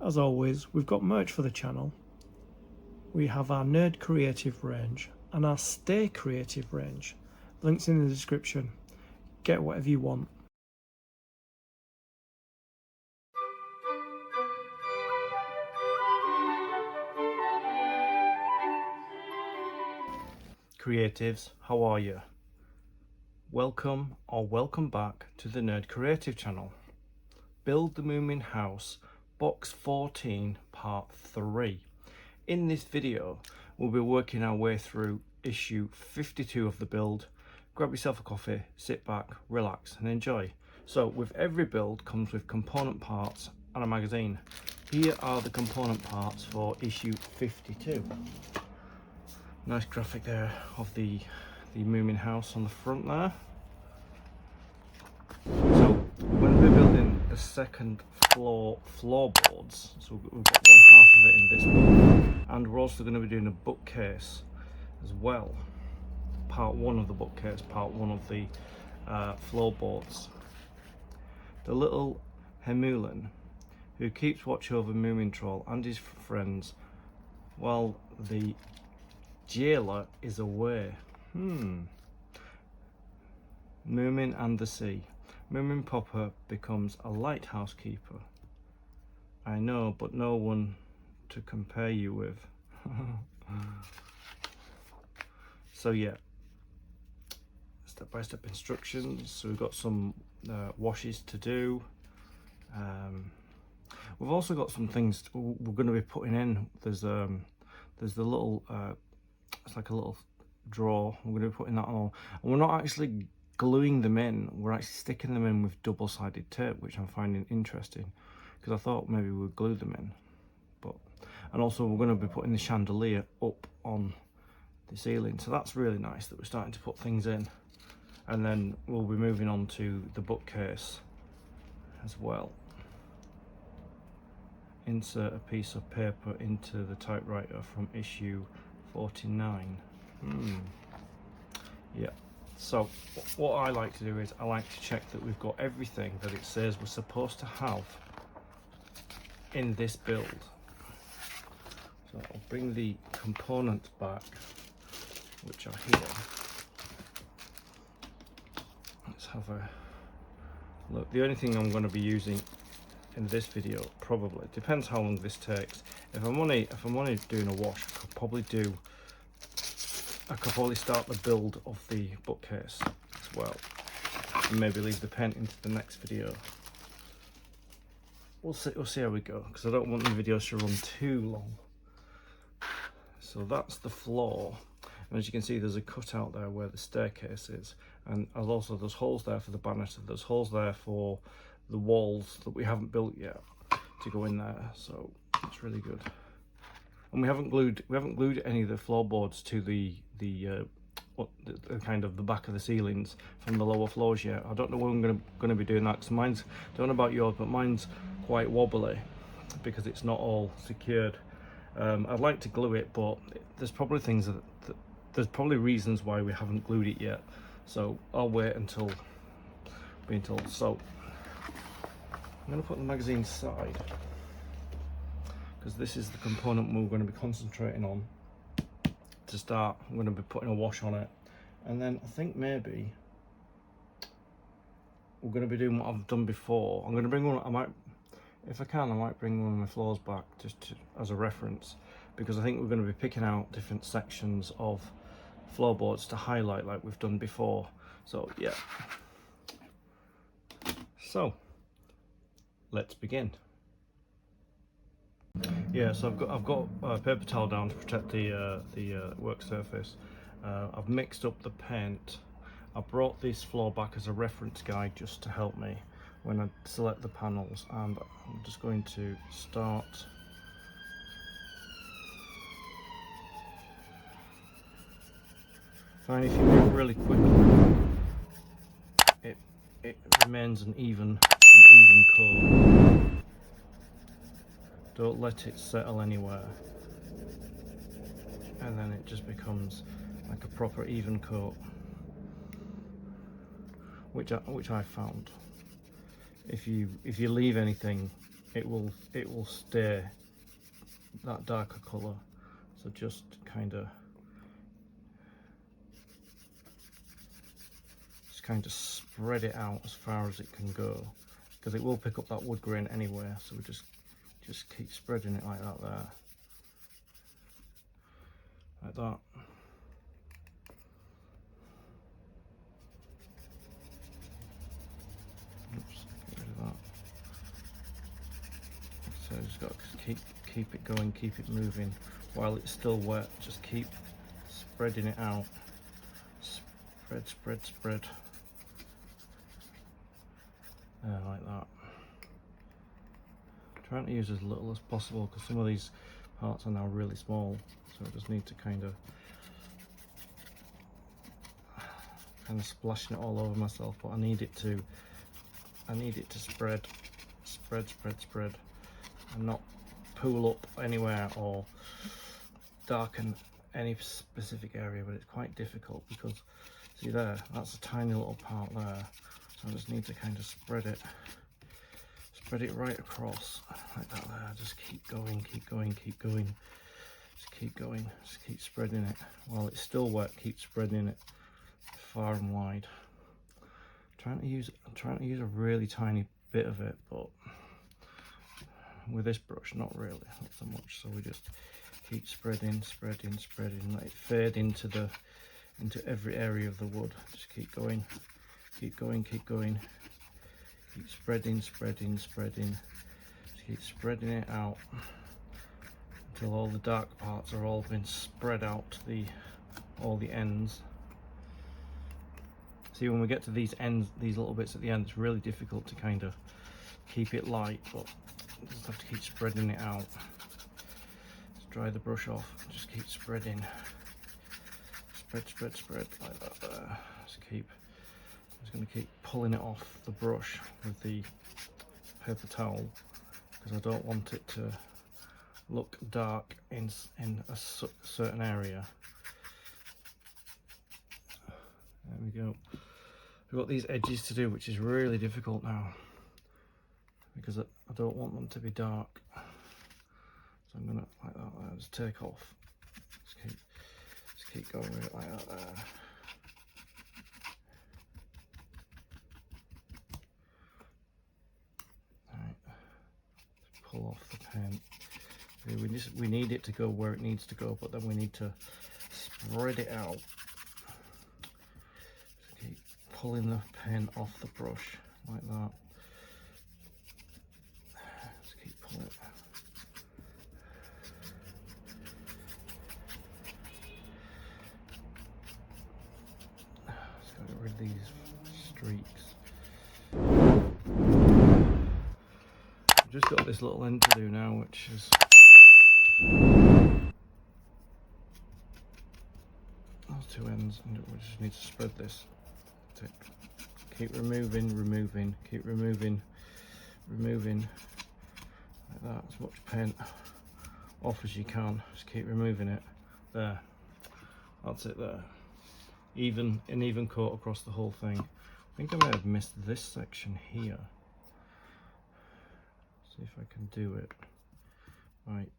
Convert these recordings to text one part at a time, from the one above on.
as always, we've got merch for the channel. We have our Nerd Creative range and our Stay Creative range. Links in the description. Get whatever you want. Creatives, how are you? Welcome or welcome back to the Nerd Creative channel. Build the Moomin House, Box 14, Part 3. In this video, we'll be working our way through issue 52 of the build. Grab yourself a coffee, sit back, relax and enjoy. So with every build comes with component parts and a magazine. Here are the component parts for issue 52. Nice graphic there of the Moomin house on the front there. So when we're building the second floorboards, so we've got one half of it in this build, and we're also going to be doing a bookcase as well. Part 1 of the bookcase, part 1 of the floorboards. The little Hemulin who keeps watch over Moomin Troll and his friends while the jailer is away. Moomin and the sea. Moomin Popper becomes a lighthouse keeper. I know, but no one to compare you with. So yeah, step-by-step instructions. So we've got some washes to do. We've also got some things we're going to be putting in. There's the little it's like a little drawer. We're going to be putting that on, and we're not actually gluing them in, we're actually sticking them in with double-sided tape, which I'm finding interesting because I thought maybe we'd glue them in. And also we're going to be putting the chandelier up on the ceiling, so that's really nice that we're starting to put things in. And then we'll be moving on to the bookcase as well. Insert a piece of paper into the typewriter from issue 49. Yeah, so what I like to do is I like to check that we've got everything that it says we're supposed to have in this build. So I'll bring the components back, which are here. Let's have a look. The only thing I'm going to be using in this video, probably depends how long this takes. If I'm only doing a wash, I could probably start the build of the bookcase as well, and maybe leave the pen into the next video. We'll see how we go, because I don't want the videos to run too long. So that's the floor, and as you can see, there's a cutout there where the staircase is, and also there's holes there for the banister. There's holes there for the walls that we haven't built yet to go in there, so it's really good. And we haven't glued any of the floorboards to the kind of the back of the ceilings from the lower floors yet. I don't know when I'm going to be doing that, because mine's, I don't know about yours, but mine's quite wobbly because it's not all secured. I'd like to glue it, but there's probably there's probably reasons why we haven't glued it yet. So I'll wait until being told. So I'm going to put the magazine aside, because this is the component we're going to be concentrating on to start. I'm going to be putting a wash on it, and then I think maybe we're going to be doing what I've done before. I'm going to bring one, if I can, I might bring one of my floors back just as a reference, because I think we're going to be picking out different sections of floorboards to highlight like we've done before. So yeah, so let's begin. Yeah, so I've got a paper towel down to protect the work surface. I've mixed up the paint. I brought this floor back as a reference guide just to help me when I select the panels, and I'm just going to start find if you move really quickly, it remains an even coat. Don't let it settle anywhere, and then it just becomes like a proper even coat, which I found. If you leave anything it will stay that darker colour. So just kind of spread it out as far as it can go, because it will pick up that wood grain anywhere. So we just keep spreading it like that there, like that. Oops, get rid of that. So just got to keep it going, keep it moving while it's still wet. Just keep spreading it out. Spread, spread, spread. Like that. Trying to use as little as possible because some of these parts are now really small, so I just need to kind of splashing it all over myself, but I need it to spread, and not pool up anywhere or darken any specific area. But it's quite difficult because, see there, that's a tiny little part there, so I just need to kind of spread it right across like that there. Just keep going, keep going, keep going, just keep going, just keep spreading it while it's still wet. Keep spreading it far and wide. I'm trying to use a really tiny bit of it, but with this brush not really, not so much. So we just keep spreading, let it fade into every area of the wood. Just keep going, keep going, keep going. Keep spreading, just keep spreading it out until all the dark parts are all been spread out to all the ends. See, when we get to these ends, these little bits at the end, it's really difficult to kind of keep it light, but you just have to keep spreading it out. Just dry the brush off, just keep spreading. Spread like that there. I'm just going to keep pulling it off the brush with the paper towel because I don't want it to look dark in a certain area. There we go. We've got these edges to do, which is really difficult now because I don't want them to be dark. So I'm gonna, like that, just take off. Just keep going with it like that there. Pull off the pen. We need it to go where it needs to go, but then we need to spread it out. Just keep pulling the pen off the brush like that. Just keep pulling it. Just gotta get rid of these streaks. Just got this little end to do now, which is those two ends, and we just need to spread this. Keep removing, keep removing like that. As much paint off as you can. Just keep removing it. There, that's it there. An even coat across the whole thing. I think I may have missed this section here. See if I can do it right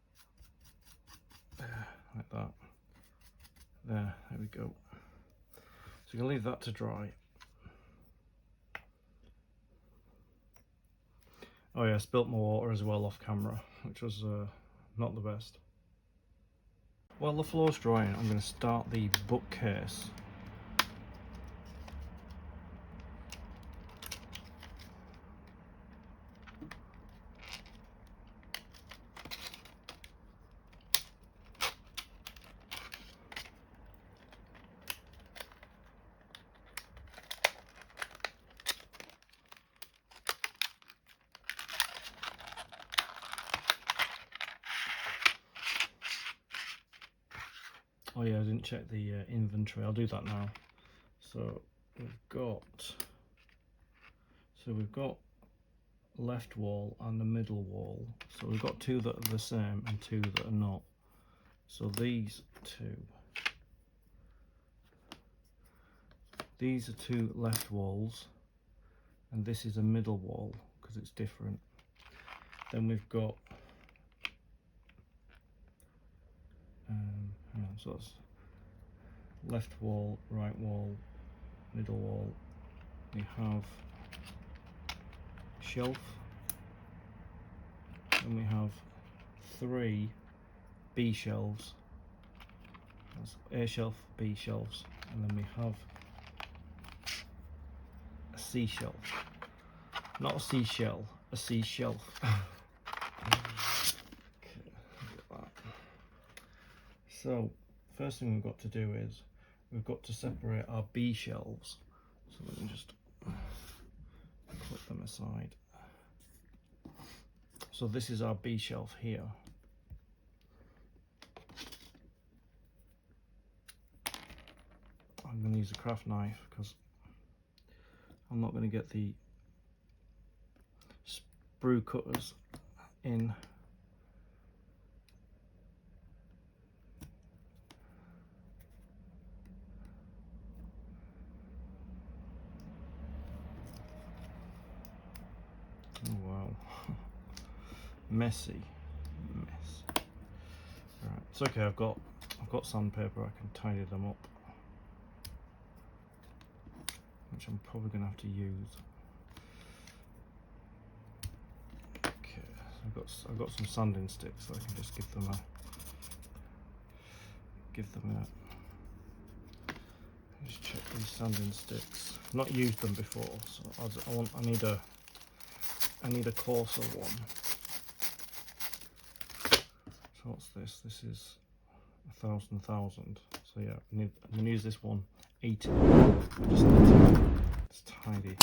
there, like that. There we go. So you can leave that to dry. Oh yeah, I spilt my water as well off camera, which was not the best. While the floor's drying, I'm going to start the bookcase. Oh yeah, I didn't check the inventory. I'll do that now. So we've got left wall and the middle wall. So we've got two that are the same and two that are not. So these are two left walls, and this is a middle wall because it's different. Then we've got hang on, so that's left wall, right wall, middle wall. We have shelf, and we have 3 B shelves. That's A shelf, B shelves, and then we have a C shelf. Not a seashell, a C shelf. Okay, look at that. So, first thing we've got to do is we've got to separate our B shelves. So let me just put them aside. So this is our B shelf here. I'm going to use a craft knife because I'm not going to get the sprue cutters in. Oh wow. Messy mess. Right, it's okay, I've got sandpaper, I can tidy them up, which I'm probably gonna have to use. Okay, so I've got some sanding sticks, so I can just give them a just check these sanding sticks. I've not used them before, so I need a coarser one. So what's this? This is 1,000. So yeah, I'm gonna use this one 80. Just need to, it's tidy.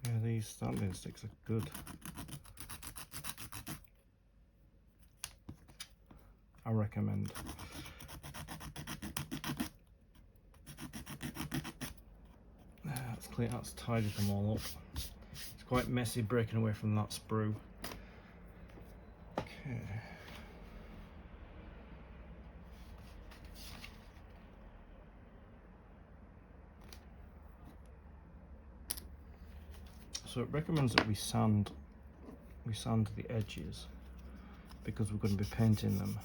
Yeah, these sanding sticks are good. I recommend. That's clean. That's tidied them all up. It's quite messy breaking away from that sprue. Okay. So it recommends that we sand the edges because we're going to be painting them.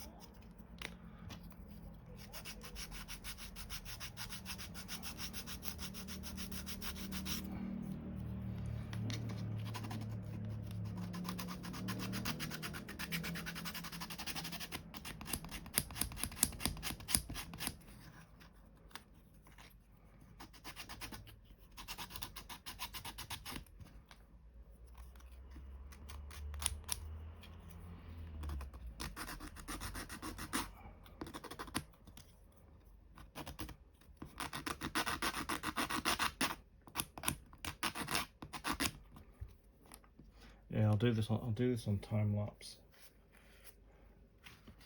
Yeah, I'll do this on time lapse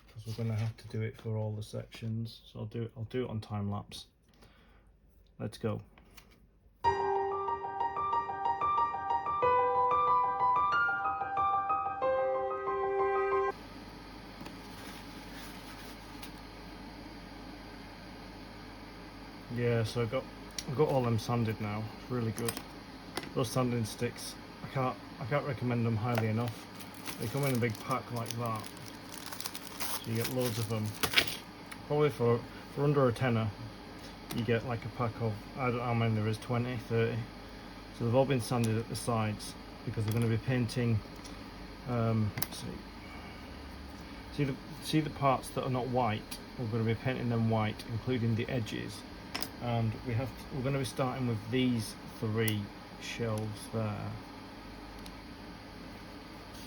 because we're going to have to do it for all the sections. So I'll do it on time lapse. Let's go. Yeah, so I've got all them sanded now. It's really good. Those sanding sticks, I can't recommend them highly enough. They come in a big pack like that, so you get loads of them. Probably for under a tenner, you get like a pack of, I don't know how many there is, 20, 30. So they've all been sanded at the sides because we're going to be painting. See the parts that are not white. We're going to be painting them white, including the edges. And we're going to be starting with these 3 shelves there.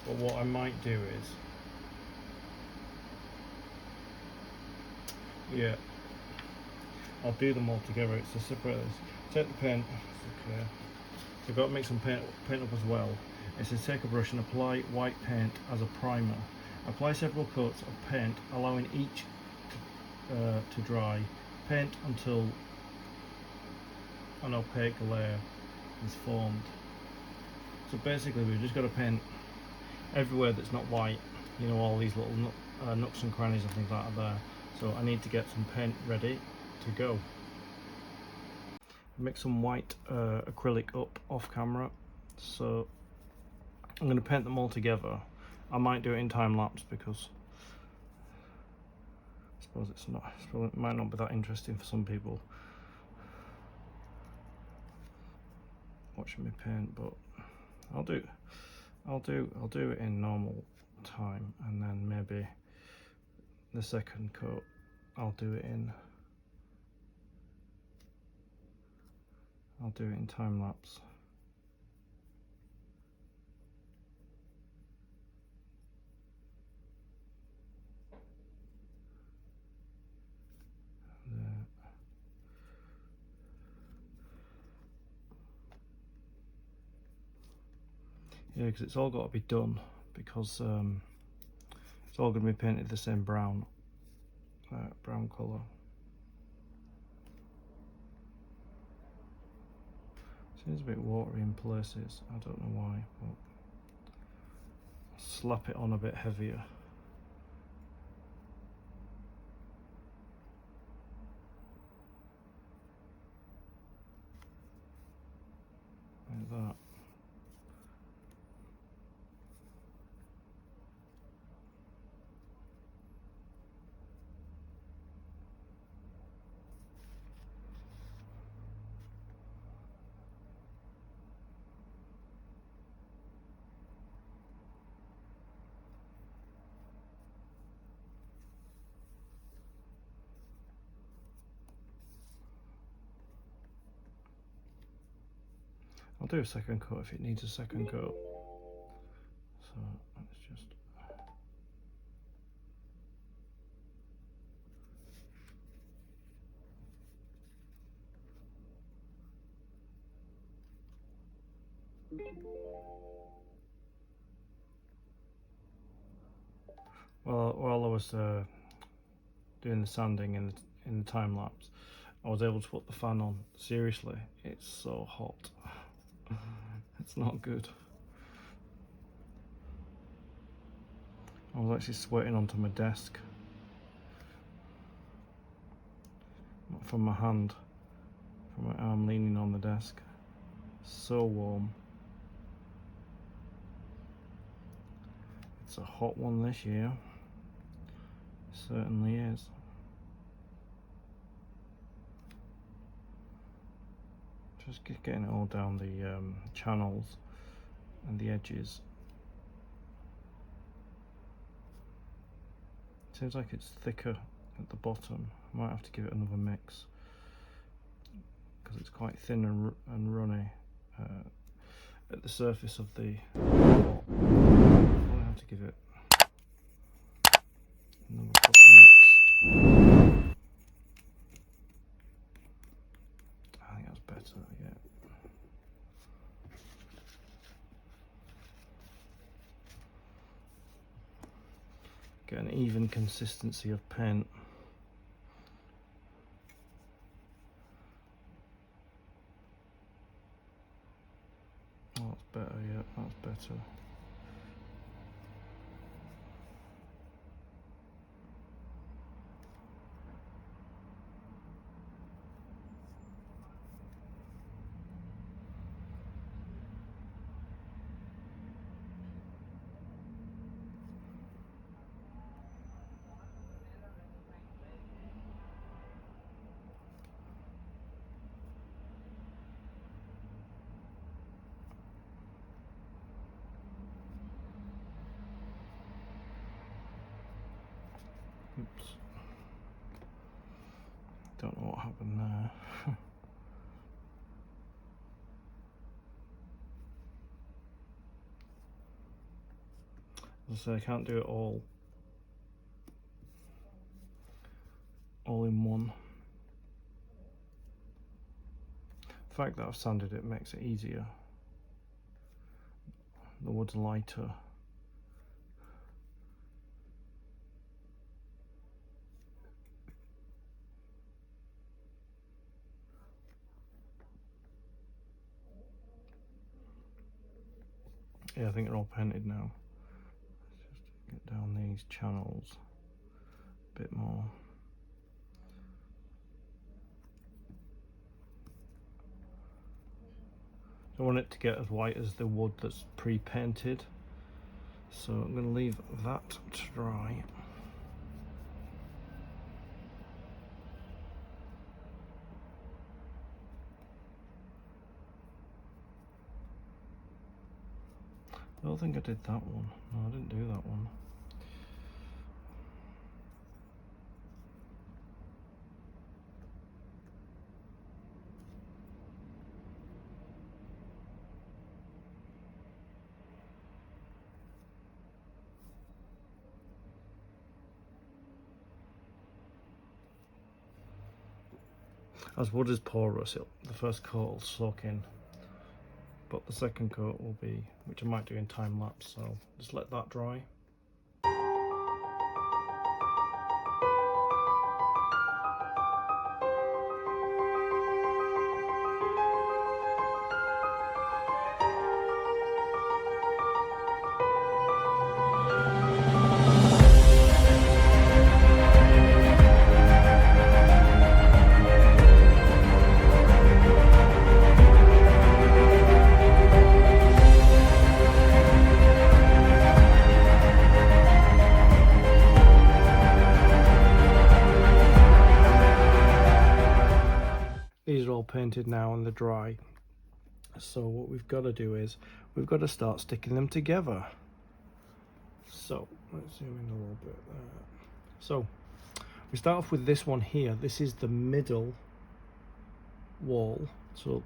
But what I might do is, yeah, I'll do them all together. It's to separate this. Take the paint. Okay. So I've got to mix some paint up as well. It says take a brush and apply white paint as a primer. Apply several coats of paint, allowing each to dry. Paint until an opaque layer is formed. So basically we've just got to paint everywhere that's not white, you know, all these little nooks and crannies and things like that there. So I need to get some paint ready to go. Mix some white acrylic up off camera, so I'm going to paint them all together. I might do it in time lapse because I suppose it might not be that interesting for some people watching me paint, but I'll do it in normal time, and then maybe the second coat I'll do it in time lapse. Yeah, because it's all got to be done, because it's all going to be painted the same brown colour. Seems a bit watery in places, I don't know why, but slap it on a bit heavier. Like that. I'll do a second coat if it needs a second coat. So let's just... Well, while I was doing the sanding in the time lapse, I was able to put the fan on. Seriously, it's so hot. It's not good. I was actually sweating onto my desk from my hand, from my arm leaning on the desk. So warm. It's a hot one this year. Certainly is. Just getting it all down the channels and the edges. Seems like it's thicker at the bottom. I might have to give it another mix because it's quite thin and runny at the surface of the pot. I'll have to give it another proper mix. I think that's better, yeah. Get an even consistency of paint. Oh, that's better, yeah, that's better. Oops. Don't know what happened there. As I say, I can't do it all in one. The fact that I've sanded it makes it easier. The wood's lighter. Yeah, I think they're all painted now. Let's just get down these channels a bit more. I want it to get as white as the wood that's pre-painted. So I'm going to leave that to dry. I don't think I did that one. No, I didn't do that one. As wood is porous, the first coat will soak in, but the second coat will be, which I might do in time lapse, so just let that dry. These are all painted now and they're dry. So what we've got to do is we've got to start sticking them together. So let's zoom in a little bit there. So we start off with this one here. This is the middle wall. So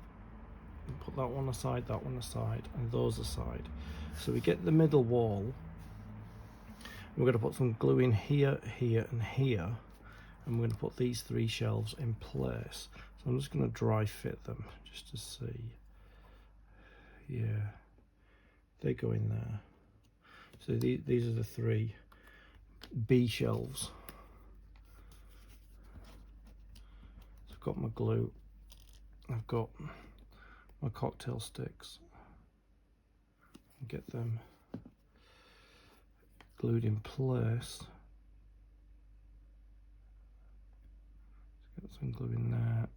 put that one aside, and those aside. So we get the middle wall. We're going to put some glue in here, here, and here. And we're going to put these 3 shelves in place. So I'm just going to dry fit them just to see. Yeah, they go in there. So these are the 3 B shelves. So I've got my glue. I've got my cocktail sticks. Get them glued in place. Get some glue in there.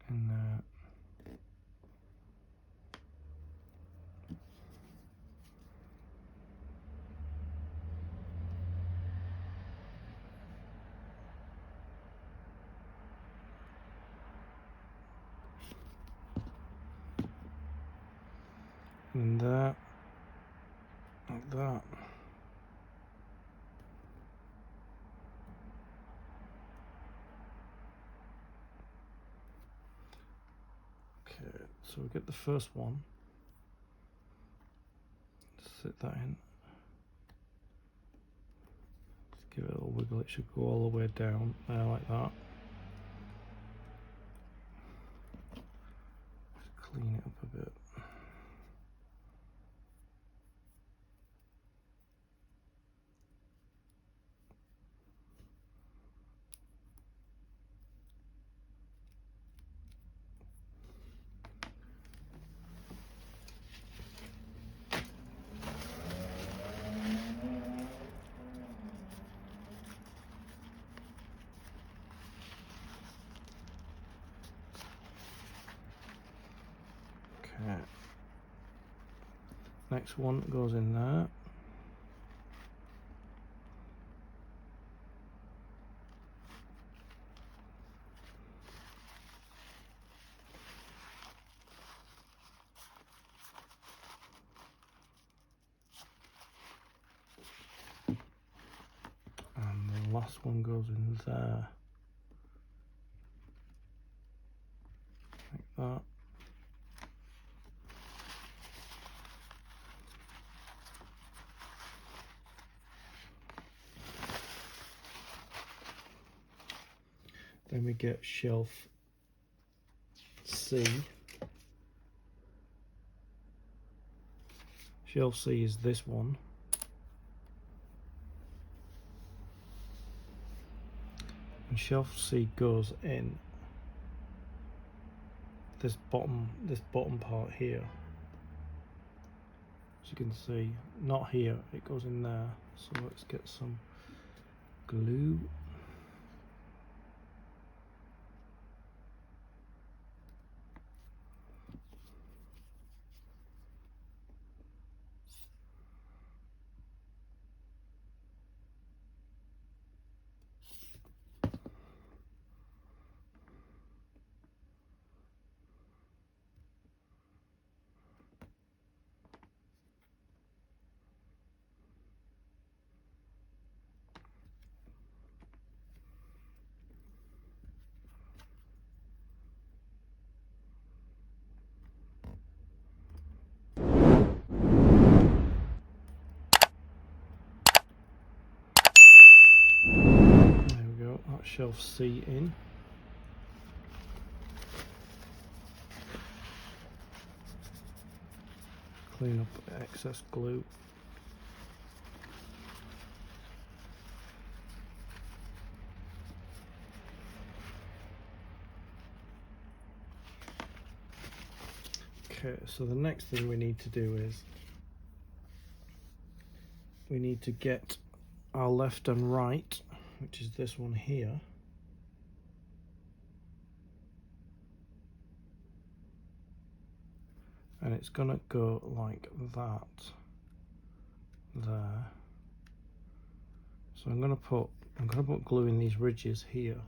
In there. And that, like that. Okay, so we get the first one. Sit that in. Just give it a little wiggle. It should go all the way down there like that. Just clean it up a bit. Okay. Next one goes in there. And the last one goes in there. Like that. Then we get shelf C. Shelf C is this one. And shelf C goes in this bottom part here. As you can see, not here, it goes in there. So let's get some glue. shelf C in. Clean up excess glue. Okay, so the next thing we need to do is we need to get our left and right, which is this one here, and it's gonna go like that there. So I'm gonna put glue in these ridges here.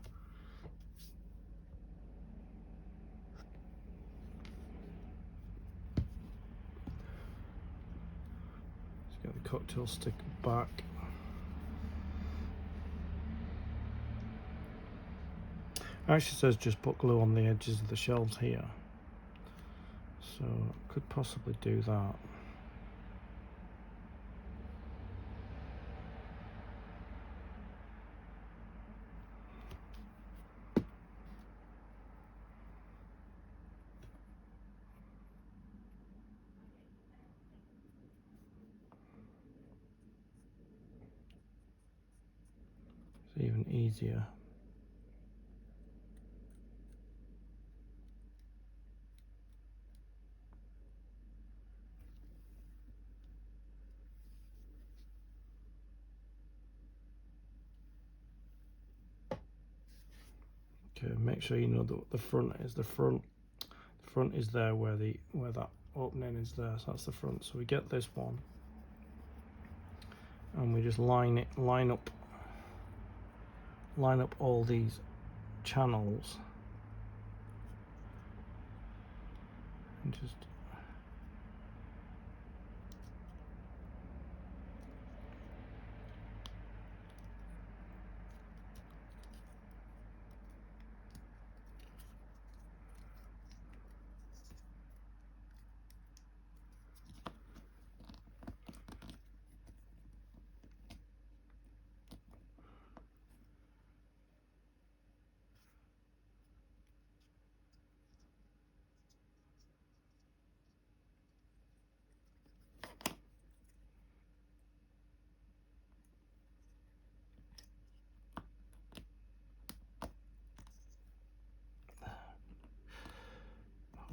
Let's get the cocktail stick back. It actually says just put glue on the edges of the shelves here, so I could possibly do that. It's even easier. Okay, make sure you know that the front is the front. The front is there where that opening is there, so that's the front. So we get this one, and we just line up all these channels, and just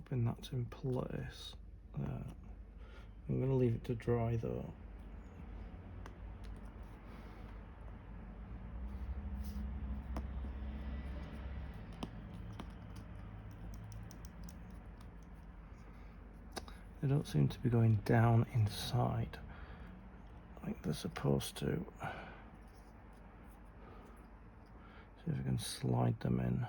hoping that's in place there. I'm going to leave it to dry though. They don't seem to be going down inside like they're supposed to. See if we can slide them in.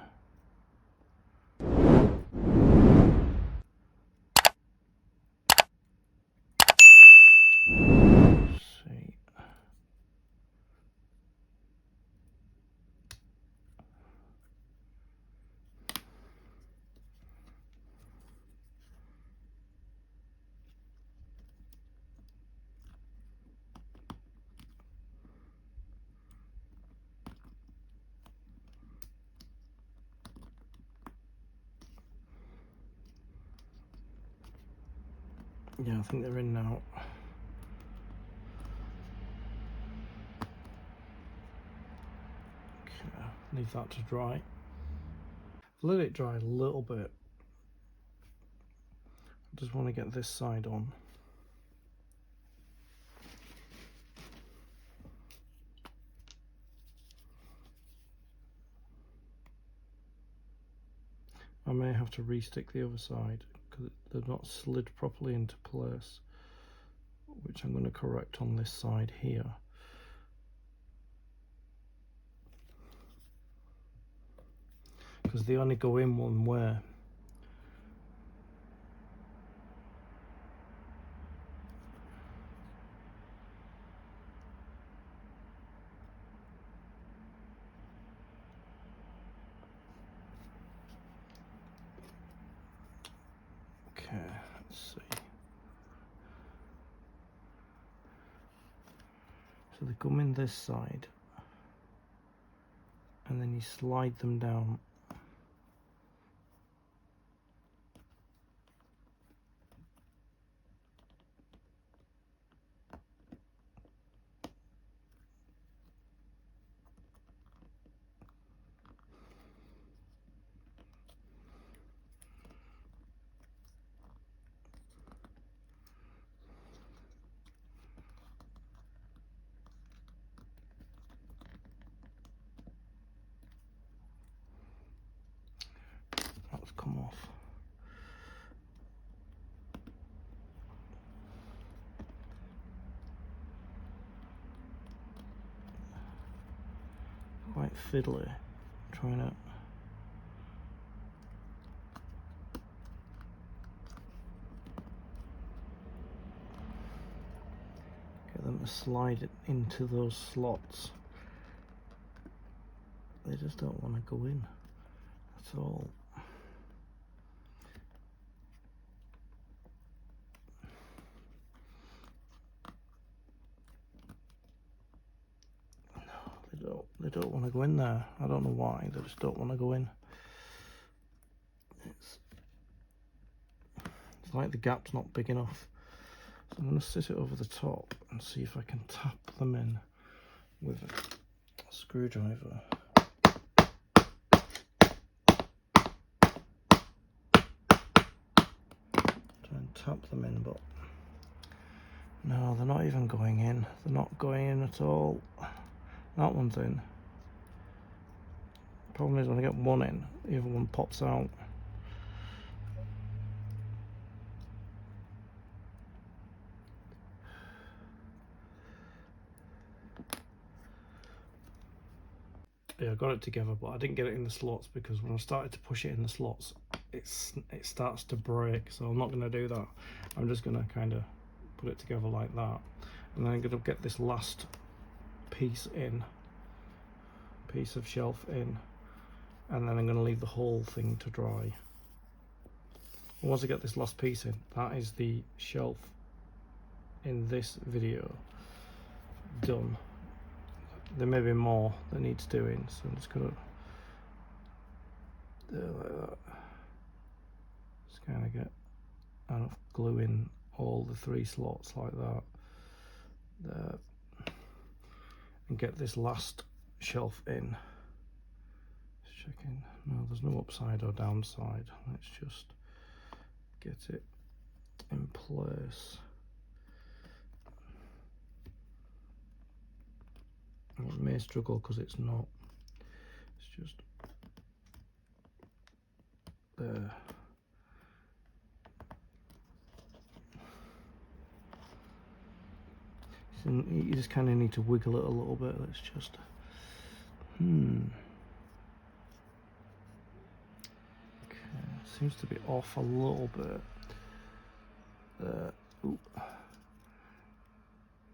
See. Yeah, I think they're in now. Okay, leave that to dry. Let it dry a little bit. I just want to get this side on. I may have to re-stick the other side because they're not slid properly into place, which I'm going to correct on this side here. Because they only go in one way. Okay, let's see. So they come in this side, and then you slide them down. That's come off. Quite fiddly, trying to get them to slide it into those slots. They just don't want to go in at all. They don't want to go in there. I don't know why, they just don't want to go in. It's like the gap's not big enough. So I'm going to sit it over the top and see if I can tap them in with a screwdriver. Try and tap them in, but no, they're not even going in. They're not going in at all. That one's in. Problem is when I get one in, the other one pops out. Yeah, I got it together, but I didn't get it in the slots because when I started to push it in the slots, it starts to break. So I'm not going to do that. I'm just going to kind of put it together like that, and then I'm going to get this last piece of shelf in, and then I'm going to leave the whole thing to dry. And once I get this last piece in, that is the shelf in this video done. There may be more that needs doing, so I'm just gonna do it like that. Just kind of get enough glue in all the 3 slots like that there, and get this last shelf in. Just checking, no, there's no upside or downside. Let's just get it in place. It may struggle because it's not. It's just there. So you just kind of need to wiggle it a little bit. Let's just. Okay, seems to be off a little bit. There. Ooh.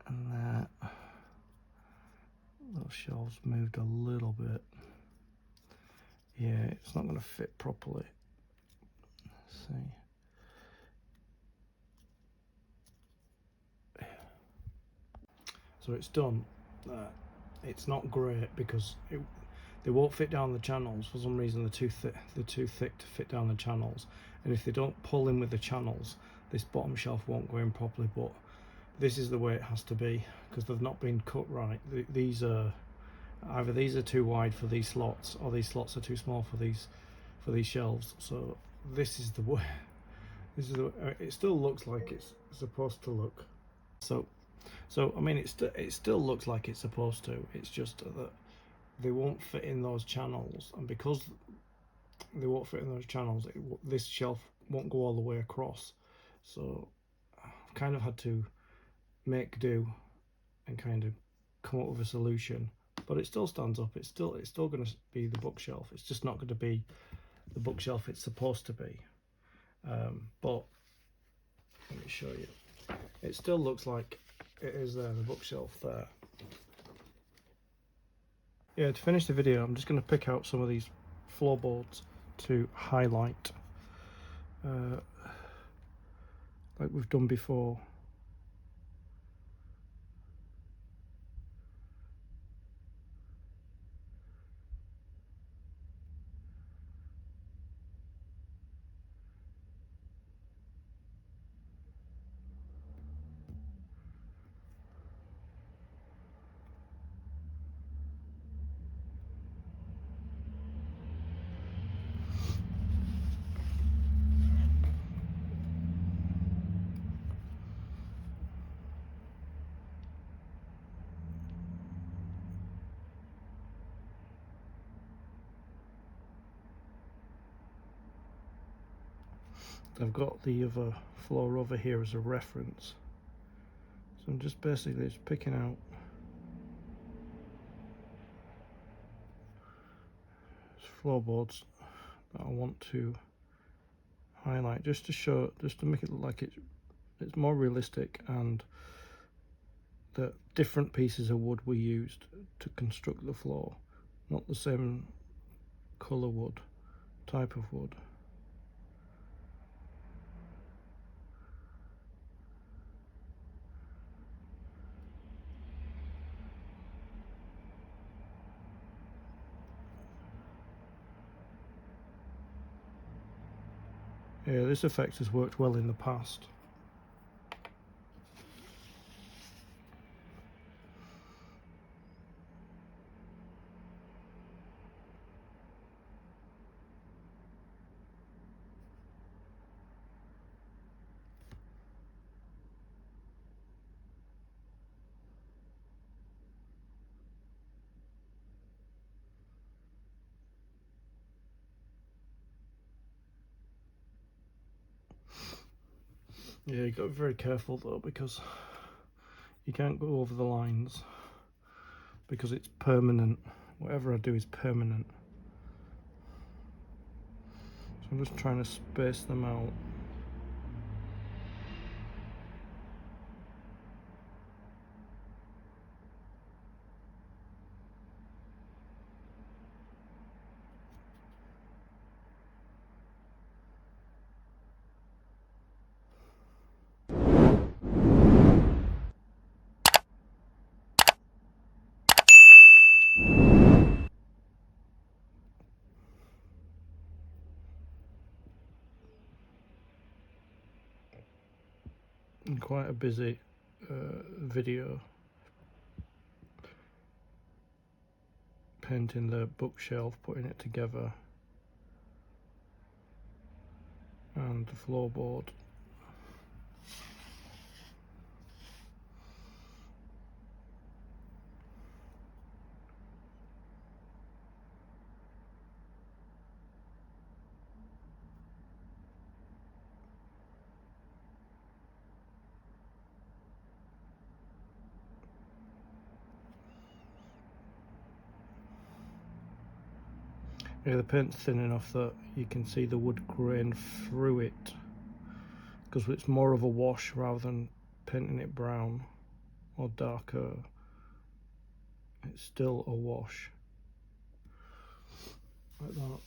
And that. Those shelves moved a little bit. Yeah, it's not going to fit properly. Let's see. So it's done. It's not great because they won't fit down the channels. For some reason, they're too thick to fit down the channels. And if they don't pull in with the channels, this bottom shelf won't go in properly. But this is the way it has to be because they've not been cut right. These are either these are too wide for these slots, or these slots are too small for these shelves. So this is the way. This is the. It still looks like it's supposed to look. So I mean, it still looks like it's supposed to. It's just that they won't fit in those channels, and because they won't fit in those channels, this shelf won't go all the way across. So I've kind of had to make do and kind of come up with a solution. But it still stands up. It's still going to be the bookshelf. It's just not going to be the bookshelf it's supposed to be. But let me show you. It still looks like it is there, the bookshelf there. Yeah, to finish the video, I'm just going to pick out some of these floorboards to highlight, like we've done before. I've got the other floor over here as a reference. So I'm just basically just picking out floorboards that I want to highlight, just to make it look like it's more realistic, and that different pieces of wood were used to construct the floor, not the same colour wood, type of wood. Yeah, this effect has worked well in the past. Yeah, you got to be very careful though, because you can't go over the lines, because it's permanent. Whatever I do is permanent. So I'm just trying to space them out. And quite a busy video painting the bookshelf, putting it together, and the floorboard. Yeah, the paint's thin enough that you can see the wood grain through it, because it's more of a wash rather than painting it brown or darker. It's still a wash, like that.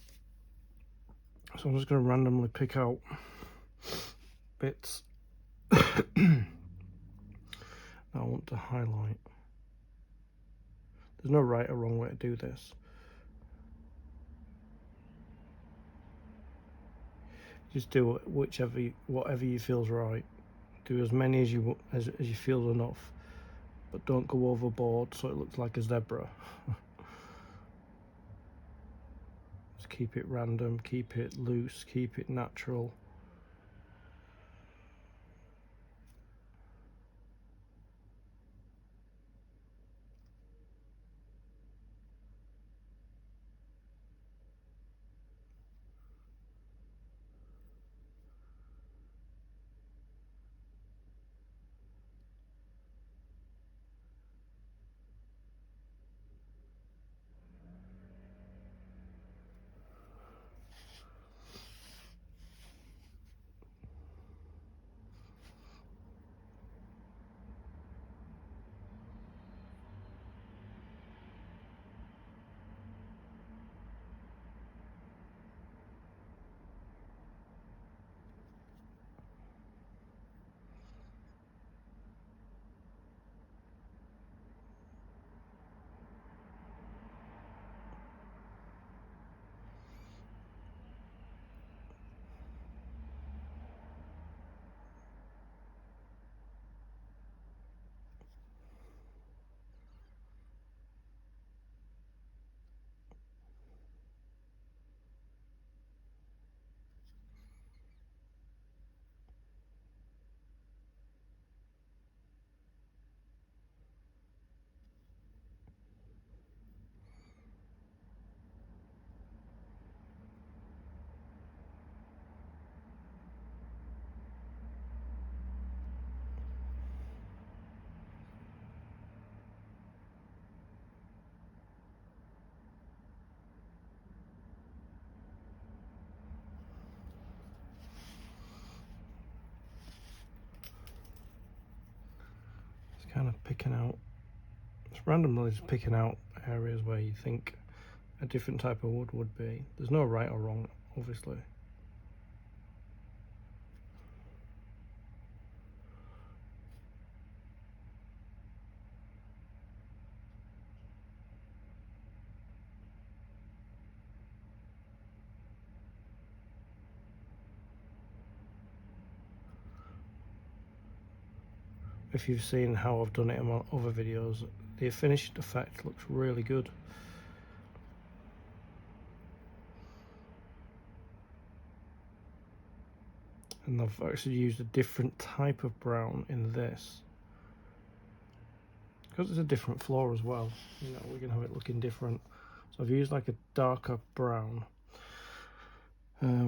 So I'm just going to randomly pick out bits that I want to highlight. There's no right or wrong way to do this. Just do whatever you feels right. Do as many as you feel enough, but don't go overboard so it looks like a zebra. Just keep it random, keep it loose, keep it natural. of picking out, it's randomly just picking out areas where you think a different type of wood would be. There's no right or wrong, obviously. If you've seen how I've done it in my other videos, the finished effect looks really good. And I've actually used a different type of brown in this, because it's a different floor as well. You know, we're gonna have it looking different. So I've used like a darker brown,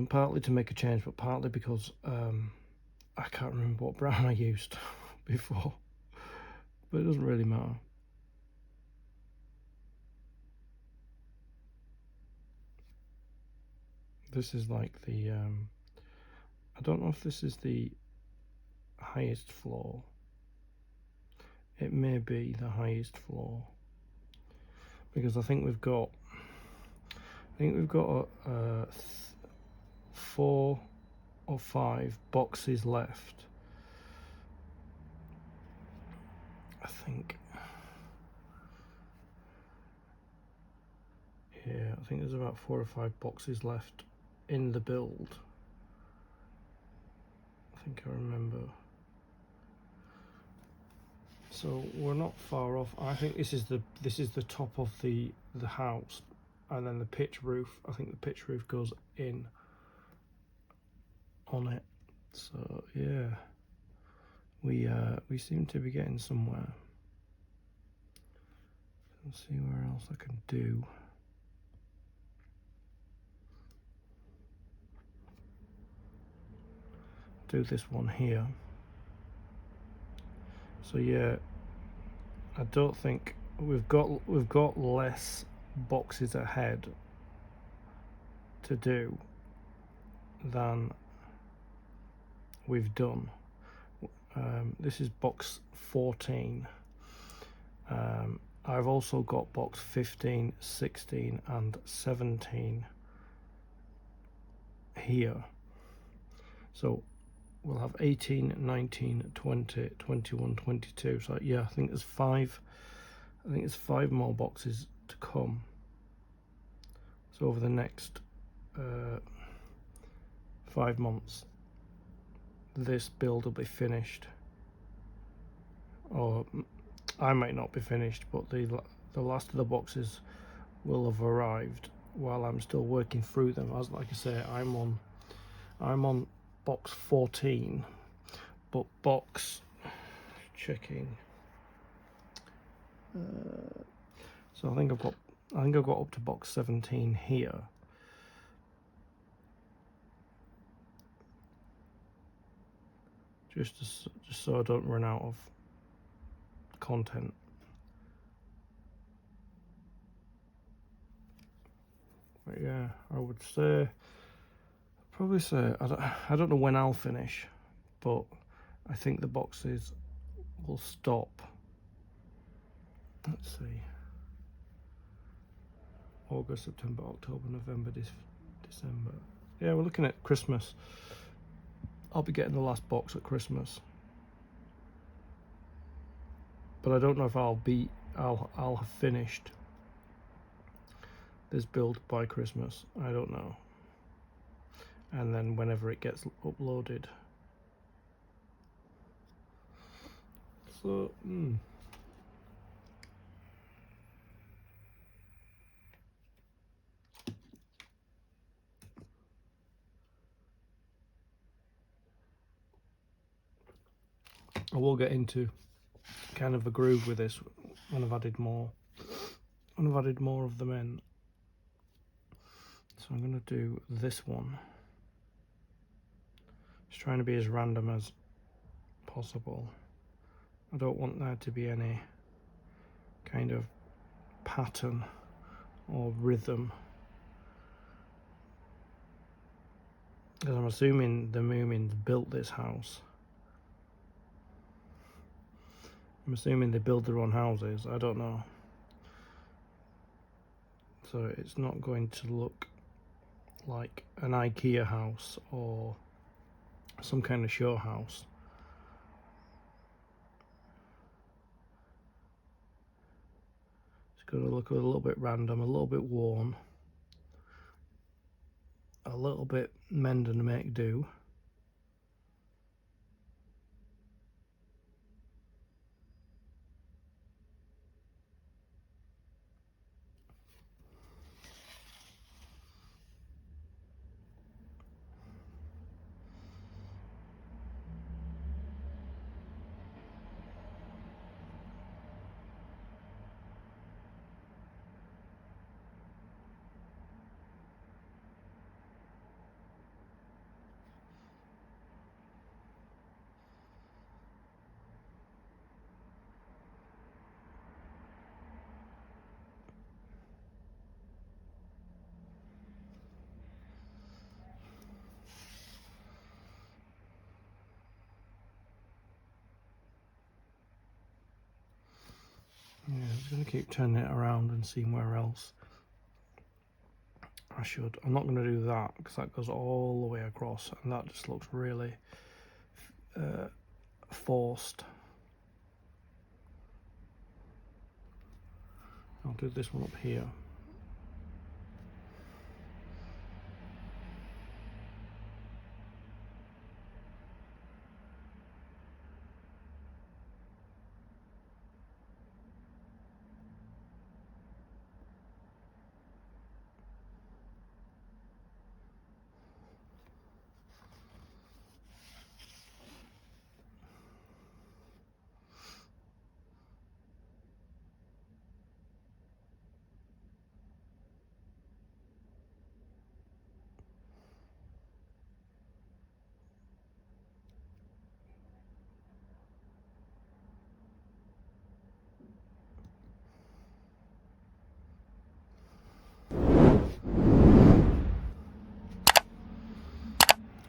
partly to make a change, but partly because I can't remember what brown I used before, but it doesn't really matter. This is like the I don't know if this is the highest floor. It may be the highest floor, because I think we've got a 4 or 5 boxes left. I think, yeah, I think there's about 4 or 5 boxes left in the build. I think I remember. So we're not far off. I think this is the top of the house, and then the pitch roof. I think the pitch roof goes in on it. So yeah, we seem to be getting somewhere. Let's see where else I can do. Do this one here. So yeah, I don't think we've got less boxes ahead to do than we've done. This is box 14. I've also got box 15, 16 and 17 here. So we'll have 18, 19, 20, 21, 22. So yeah, I think there's 5 more boxes to come. So over the next 5 months, this build will be finished. Or I might not be finished, but the last of the boxes will have arrived while I'm still working through them. As like I say, I'm on box 14, but box checking. So I think I've got up to box 17 here. Just so I don't run out of content. But yeah, I would say, probably say, I don't know when I'll finish, but I think the boxes will stop. Let's see. August, September, October, November, December. Yeah, we're looking at Christmas. I'll be getting the last box at Christmas. But I don't know if I'll have finished this build by Christmas. I don't know. And then whenever it gets uploaded. So, I will get into kind of a groove with this when I've added more. When I've added more of them in. So I'm going to do this one. Just trying to be as random as possible. I don't want there to be any kind of pattern or rhythm, because I'm assuming the Moomins built this house, I'm assuming they build their own houses, I don't know. So it's not going to look like an IKEA house or some kind of show house. It's going to look a little bit random, a little bit worn, a little bit mend and make do. Yeah, I'm just going to keep turning it around and seeing where else I should. I'm not going to do that because that goes all the way across and that just looks really forced. I'll do this one up here.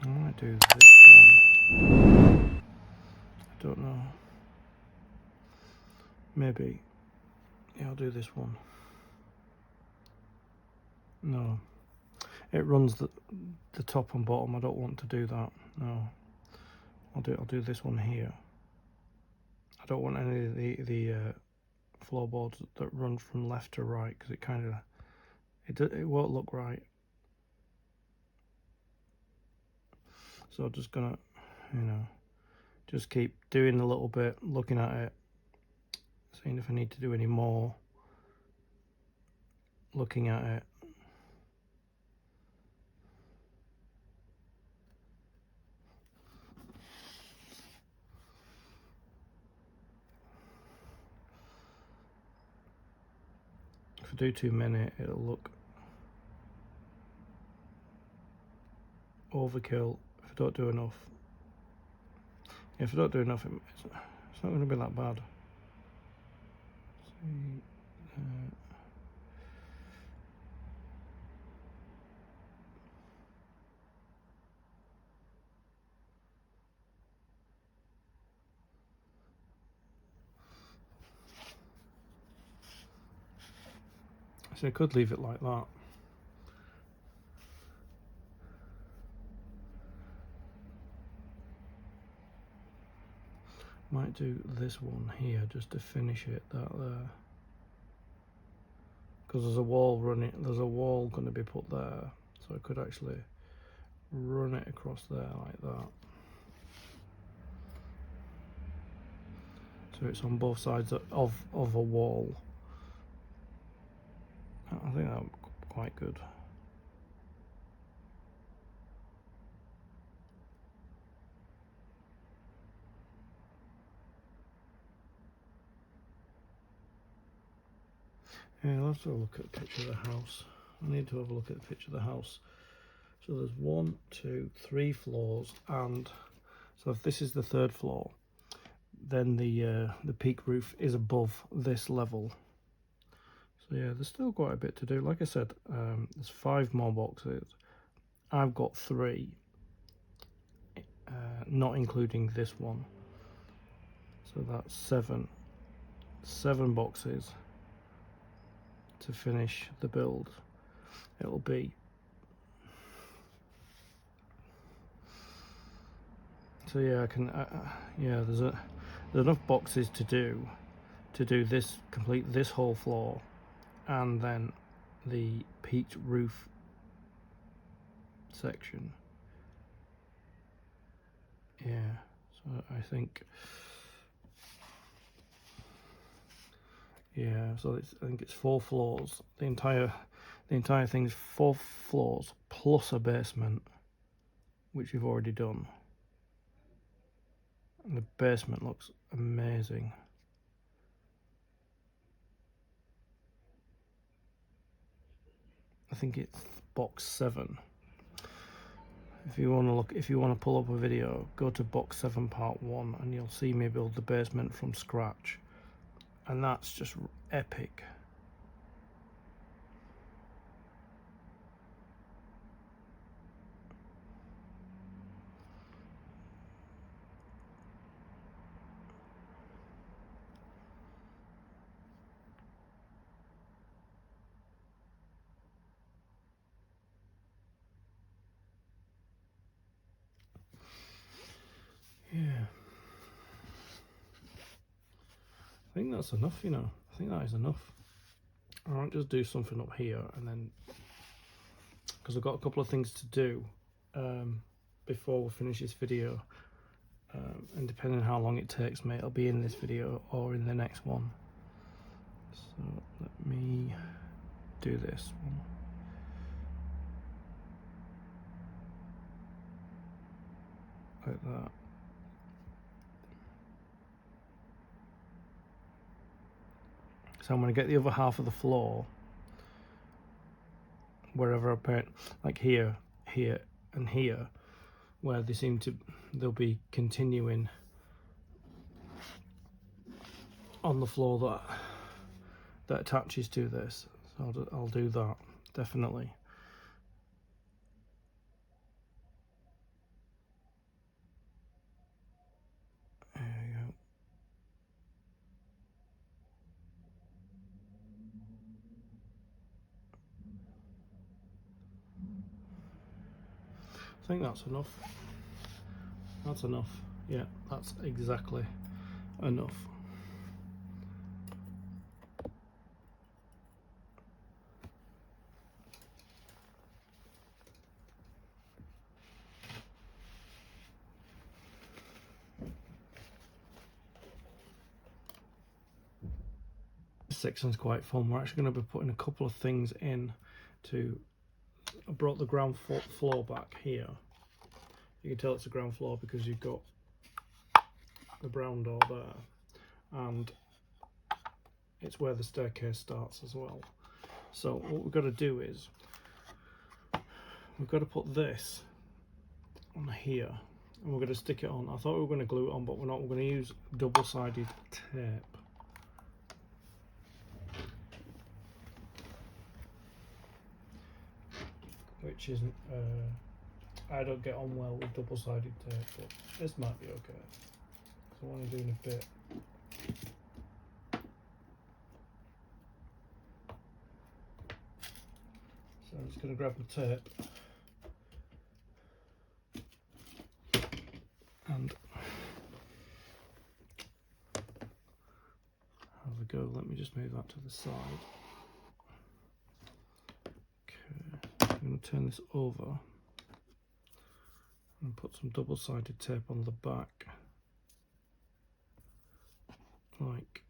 I might do this one. I don't know. Maybe. Yeah, I'll do this one. No. It runs the top and bottom. I don't want to do that. No. I'll do this one here. I don't want any of the floorboards that run from left to right because it kind of it won't look right. So I'm just gonna, just keep doing a little bit, looking at it, seeing if I need to do any more, looking at it. If I do too many, it'll look overkill. If I don't do enough, it's not going to be that bad. See, so I could leave it like that. Might do this one here just to finish it, that there. Because there's a wall going to be put there. So I could actually run it across there like that. So it's on both sides of a wall. I think that's quite good. Yeah, let's have a look at the picture of the house. I need to have a look at the picture of the house. So there's 1, 2, 3 floors, and so if this is the 3rd floor, then the peak roof is above this level. So yeah, there's still quite a bit to do. Like I said, there's 5 more boxes. I've got 3, not including this one. So that's 7. 7 boxes to finish the build. It'll be so yeah, I can yeah, there's enough boxes to do this, complete this whole floor, and then the peaked roof section. Yeah, so I think, yeah, so I think it's 4 floors. The entire thing's 4 floors plus a basement, which we've already done. And the basement looks amazing. I think it's box 7. If you want to pull up a video, go to box 7 part 1 and you'll see me build the basement from scratch, and that's just epic. Yeah, I think that's enough, you know. I think that is enough. I might just do something up here, and then, because I've got a couple of things to do before we finish this video, and depending on how long it takes me, it'll be in this video or in the next one. So let me do this one. Like that. So I'm going to get the other half of the floor, wherever I paint, like here, here, and here, where they'll be continuing on the floor that attaches to this. So I'll do that, definitely. There you go. I think that's enough. That's enough. Yeah, that's exactly enough. This section's quite fun. We're actually going to be putting a couple of things in to. I brought the ground floor back here. You can tell it's a ground floor because you've got the brown door there, and it's where the staircase starts as well. So what we've got to do is we've got to put this on here, and we're going to stick it on. I thought we were going to glue it on, but we're not. We're going to use double-sided tape. Which isn't, I don't get on well with double-sided tape, but this might be okay. So I'm only doing a bit. So I'm just going to grab the tape and have a go. Let me just move that to the side. I'm going to turn this over and put some double-sided tape on the back, like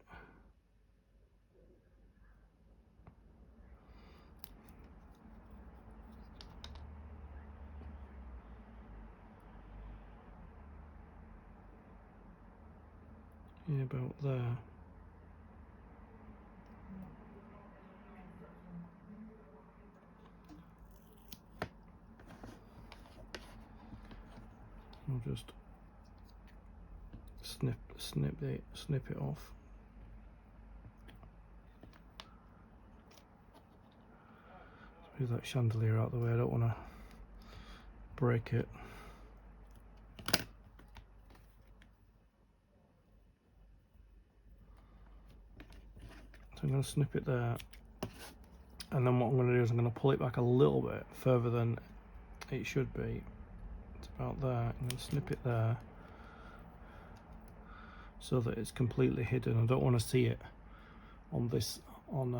yeah, about there. I'll just snip it off. Move that chandelier out of the way. I don't want to break it. I'm going to snip it there, and then what I'm going to do is I'm going to pull it back a little bit further than it should be. It's about there. I'm going to snip it there so that it's completely hidden. I don't want to see it on this on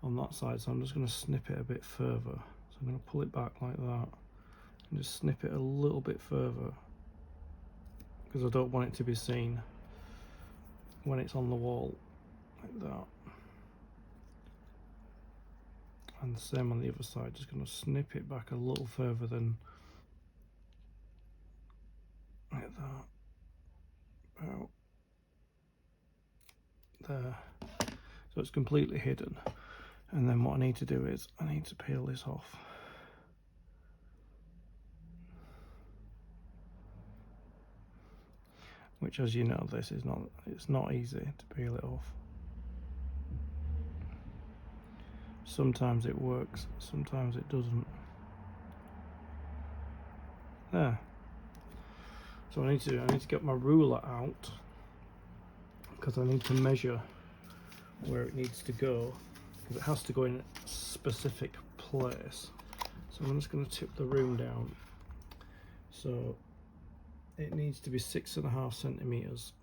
that side, so I'm just going to snip it a bit further. So I'm going to pull it back like that and just snip it a little bit further, because I don't want it to be seen when it's on the wall like that. And the same on the other side, just going to snip it back a little further than like that, about there, so it's completely hidden. And then what I need to do is I need to peel this off. Which, as you know, it's not easy to peel it off. Sometimes it works, sometimes it doesn't. There. So I need to get my ruler out, because I need to measure where it needs to go, because it has to go in a specific place. So I'm just going to tip the room down. So it needs to be 6.5 centimeters.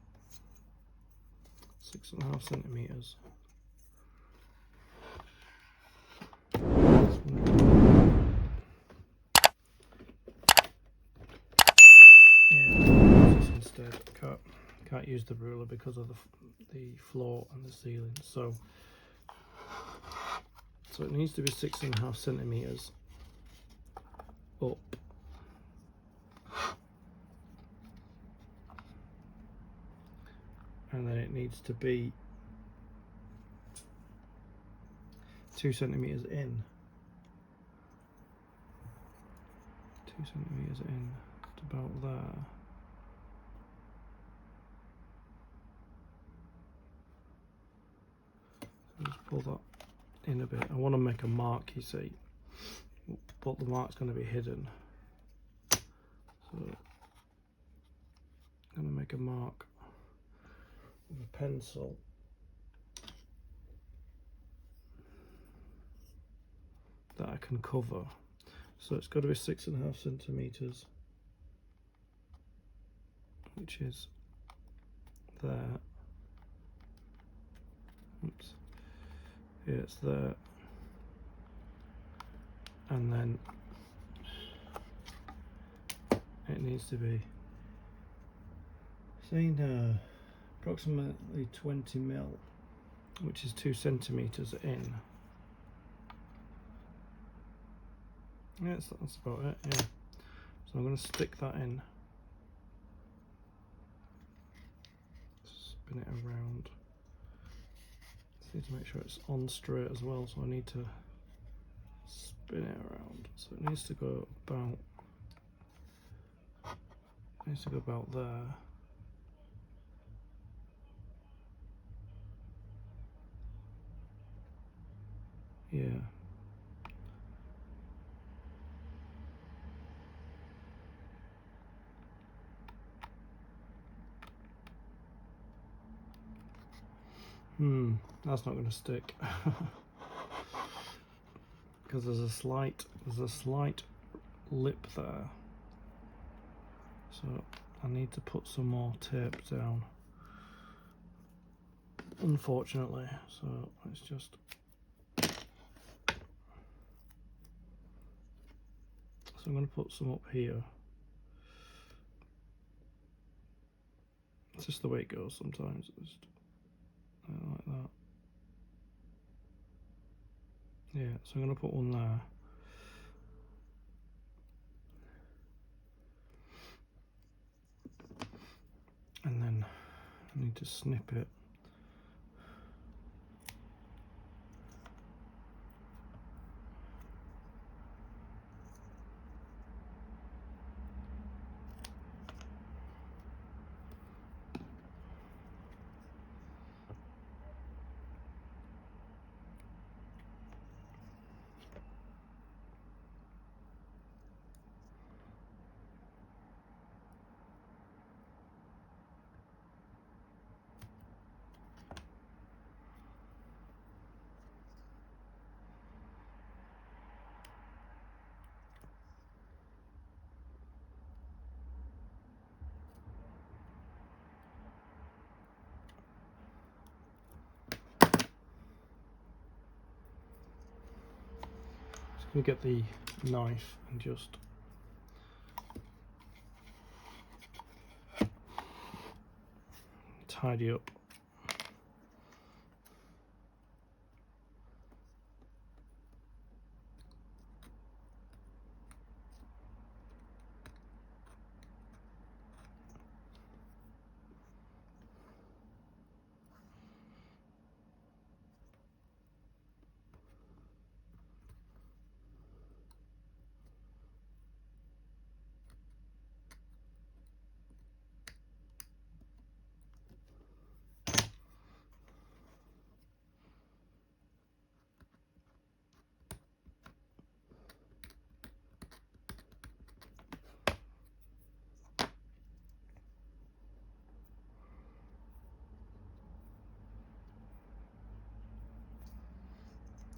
6.5 centimeters. Yeah, this instead. Can't use the ruler because of the floor and the ceiling. So it needs to be 6.5 centimeters up. And then it needs to be 2 centimeters in. 2 centimeters in, to about there. So just pull that in a bit. I want to make a mark, you see, but the mark's going to be hidden. So I'm going to make a mark with a pencil. That I can cover. So it's got to be 6.5 centimeters, which is there. Oops. Yeah, it's there. And then it needs to be, saying approximately 20 mil, which is 2 centimeters in. Yeah, that's about it, yeah. So I'm going to stick that in. Spin it around. Just need to make sure it's on straight as well, so I need to spin it around. So it needs to go about there. Yeah. That's not going to stick. Because there's a slight lip there. So I need to put some more tape down, unfortunately. So let's just, so I'm going to put some up here. It's just the way it goes sometimes. It's just like that. Yeah, so I'm going to put one there. And then I need to snip it. me get the knife and just tidy up.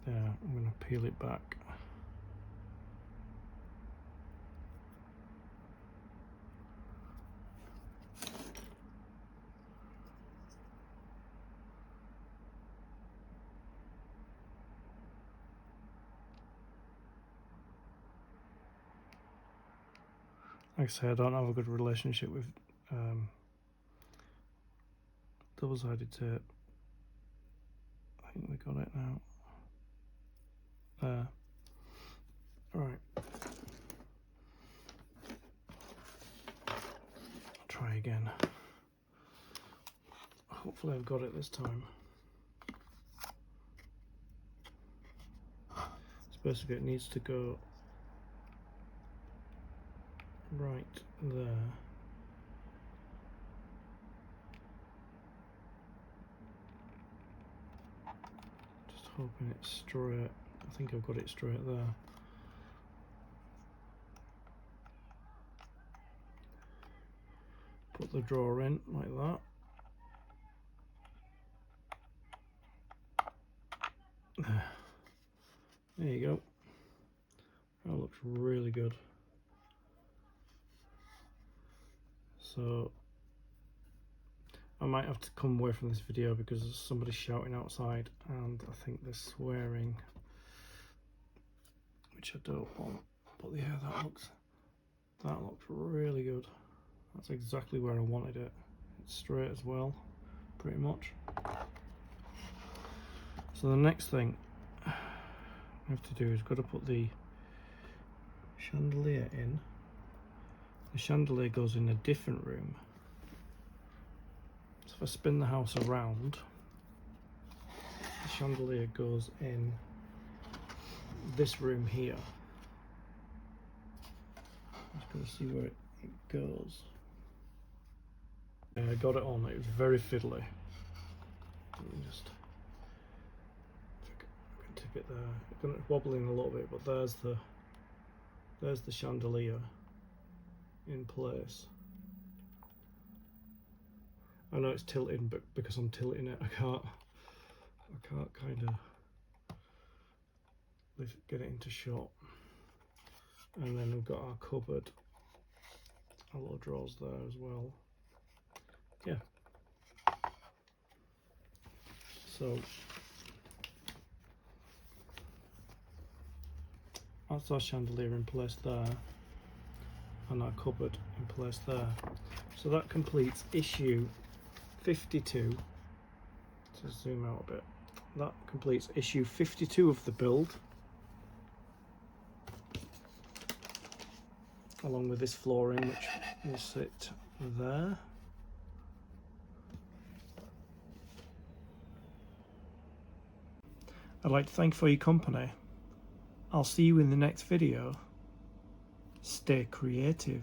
There, I'm going to peel it back. Like I say, I don't have a good relationship with double-sided tape. I think we got it now. There. Right. I'll try again. Hopefully I've got it this time. So basically it needs to go right there. Just hoping it's straight. I think I've got it straight there. Put the drawer in like that. There you go. That looks really good. So I might have to come away from this video because there's somebody shouting outside and I think they're swearing, which I don't want. But yeah, that looks really good. That's exactly where I wanted it. It's straight as well, pretty much. So the next thing I have to do is got to put the chandelier in. The chandelier goes in a different room. So if I spin the house around, the chandelier goes in this room here. I'm just going to see where it goes. I got it on, it was very fiddly. Let me just I can tip it there. It's wobbling a little bit, but there's the chandelier in place. I know it's tilting, but because I'm tilting it, I can't kind of get it into shot. And then we've got our cupboard, our little drawers there as well. Yeah. So that's our chandelier in place there, and our cupboard in place there. So that completes issue 52. To zoom out a bit, that completes issue 52 of the build, along with this flooring, which will sit there. I'd like to thank you for your company. I'll see you in the next video. Stay creative.